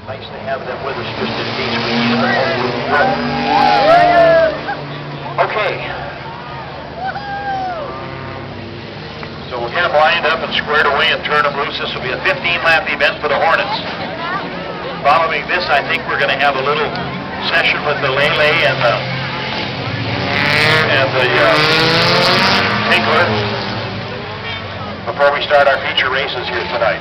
Nice to have them with us just in case we need them. Okay. So we'll get them lined up and squared away and turn them loose. This will be a 15-lap event for the Hornets. Following this, I think we're going to have a little session with the Lele and the Tinkler before we start our feature races here tonight.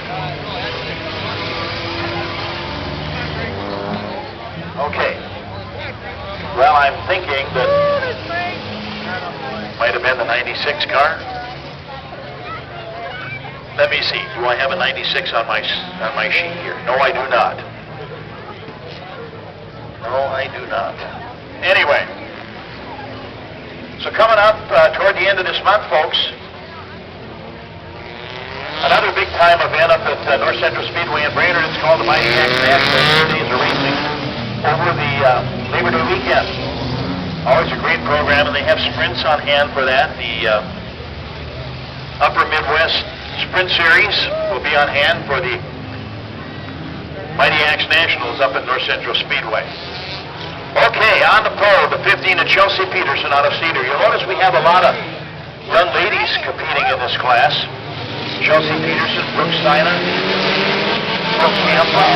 Okay. Well, I'm thinking that might have been the 96 car. Let me see. Do I have a 96 on my sheet here? No, I do not. No, I do not. Anyway, so coming up toward the end of this month, folks, another big-time event up at North Central Speedway in Brainerd. It's called the Mighty X National Days of Racing over the Labor Day weekend. Always a great program, and they have sprints on hand for that. The Upper Midwest Sprint Series will be on hand for the Mighty Axe Nationals up at North Central Speedway. Okay, on the pole, the 15 of Chelsea Peterson out of Cedar. You'll notice we have a lot of young ladies competing in this class. Chelsea Peterson, Brooke Steiner, Brooke Campa.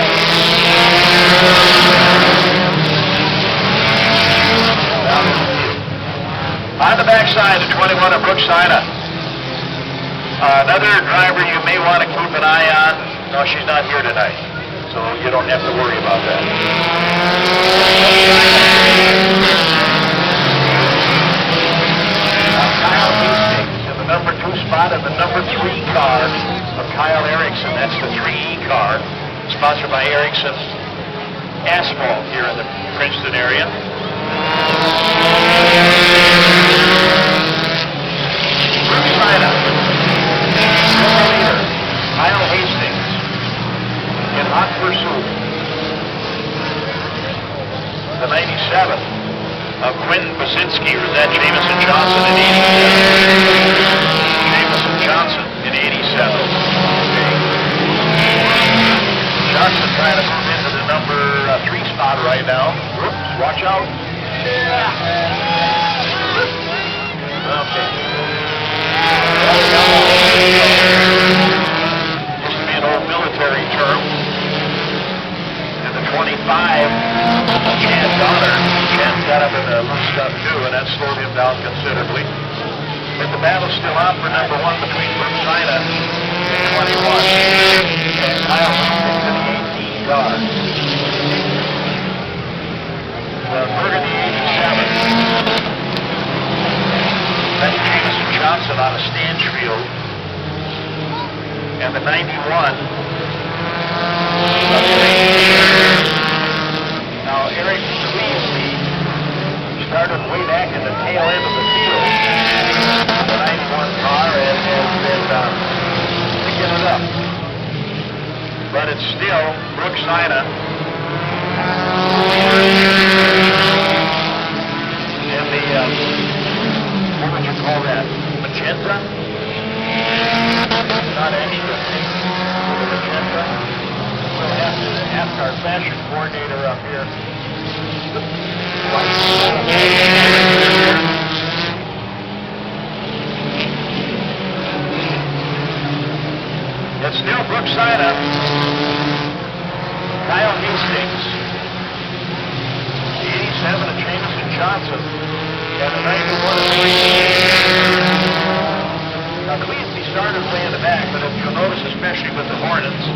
On the backside, the 21 of Brooke Steiner. Another driver you may want to keep an eye on. No, she's not here tonight, so you don't have to worry about that. Kyle Hastings in the number 2 spot in the number 3 car of Kyle Erickson. That's the 3E car, sponsored by Erickson Asphalt here in the Princeton area. Brooke Steiner. Kyle Hastings in hot pursuit. The 97 of Quentin Basinski, or that Jameson Johnson in 87. Jameson Johnson in 87. Okay. Johnson trying to move into the number 3 spot right now. Whoops, watch out. Okay. Used to be an old military term. And the 25, Chad Donner. Chad's got up in the loose stuff too, and that slowed him down considerably. But the battle's still on for number 1 between Brooke Steiner and 21 and Kyle Hastings in the 18 car. The Burgundy 87. That's Jameson Johnson out of Stanchfield. And the 91. Now, Eric Clevesley started way back in the tail end of the field. The 91 car and has been picking it up. But it's still Brooke Steiner. And the, what would you call that? Magenta? Not extra pink. Magenta. We'll have to ask our fashion coordinator up here. It's still Brooke Steiner. Kyle Hastings. The 87 of Jameson Johnson. And the 91 of Clevesley. Now, Clevesley started way in the back, but if you'll notice, especially with the Hornets,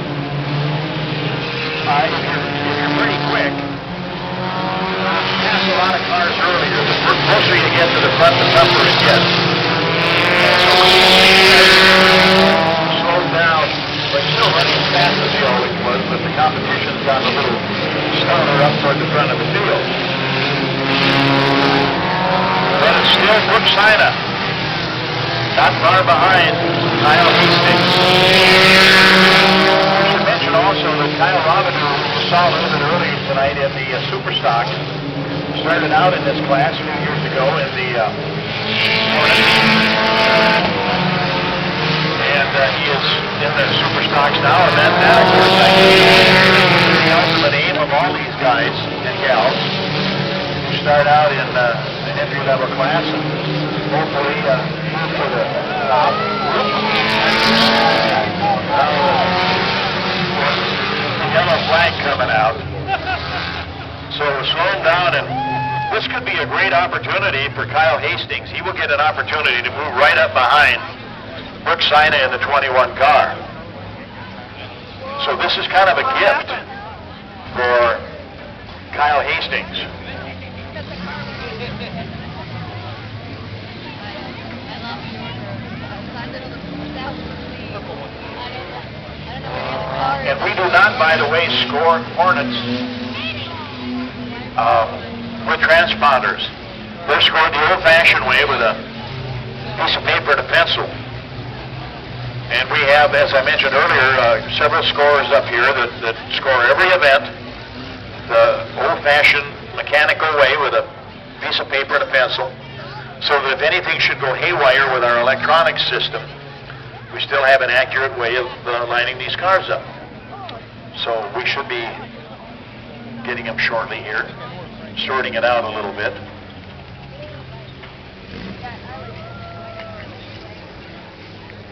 if you're pretty quick, pass a lot of cars earlier. The closer you get to the front, the tougher it gets. So slowed down, but still running as fast as he always was, but the competition's on a little stoner up toward the front of the field. But it's still Brooke Steiner. Not far behind Kyle Hastings. We should mention also that Kyle Robinson, who we saw a little bit earlier tonight in the Super Stock, started out in this class a few years ago in the Hornet. And he is in the Super Stocks now, and that of course, the ultimate aim pass and hopefully move to the top. The yellow flag coming out. So we're slowing down, and this could be a great opportunity for Kyle Hastings. He will get an opportunity to move right up behind Brooks Sina in the 21 car. So this is kind of a gift for Kyle Hastings. And we do not, by the way, score Hornets with transponders. They're scored the old-fashioned way with a piece of paper and a pencil. And we have, as I mentioned earlier, several scorers up here that score every event the old-fashioned mechanical way with a piece of paper and a pencil, so that if anything should go haywire with our electronic system, we still have an accurate way of lining these cars up. So we should be getting them shortly here, sorting it out a little bit.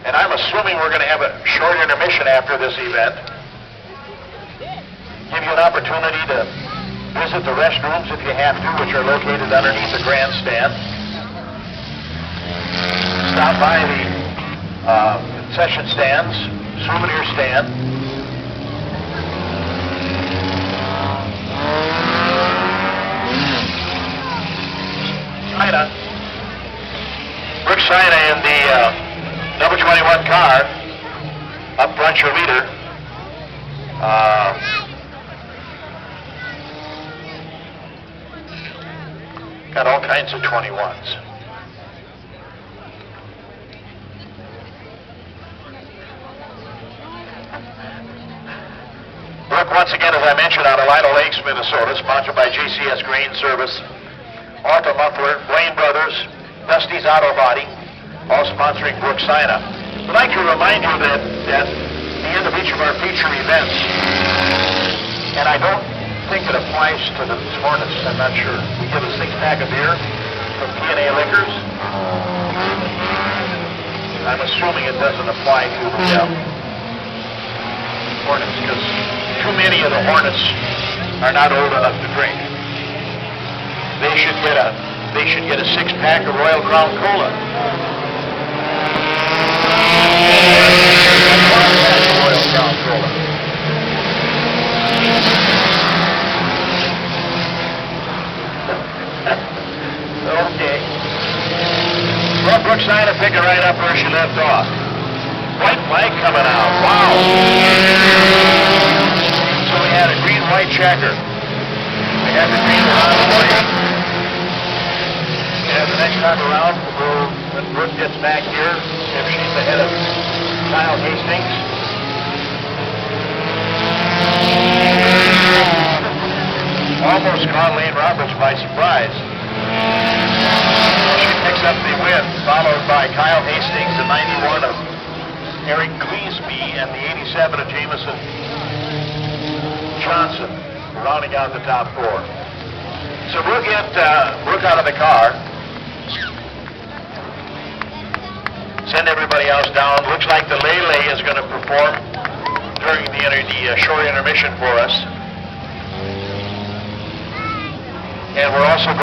And I'm assuming we're going to have a short intermission after this event. Give you an opportunity to visit the restrooms if you have to, which are located underneath the grandstand. Stop by the concession stands, souvenir stand. Brooks Sina in the number 21 car, up front your leader. Got all kinds of 21s. Brooke, once again, as I mentioned, out of Lido Lakes, Minnesota, sponsored by GCS Grain Service, Auto Muffler, Blaine Brothers, Dusty's Auto Body, all sponsoring Brooks Sina. I'd like to remind you that at the end of each of our feature events, and I don't think it applies to the Hornets, I'm not sure, we give a 6-pack of beer from P&A Liquors. I'm assuming it doesn't apply to the Hornets, because too many of the Hornets are not old enough to drink. They should get a 6-pack of Royal Crown Cola. Royal Crown Cola. Okay. Well, Brooks Sina picking right up where she left off. White flag coming out. Wow. So we had a green-white checker. We had the green around the white. And the next time around, when Brooke gets back here, if she's ahead of Kyle Hastings. Almost caught Lane Roberts by surprise. She picks up the win, followed by Kyle Hastings, the 91 of Eric Cleesby, and the 87 of Jameson Johnson, rounding out the top 4. So we'll get Brooke out of the car. Send everybody else down. Looks like the Lele is going to perform during the short intermission for us. And we're also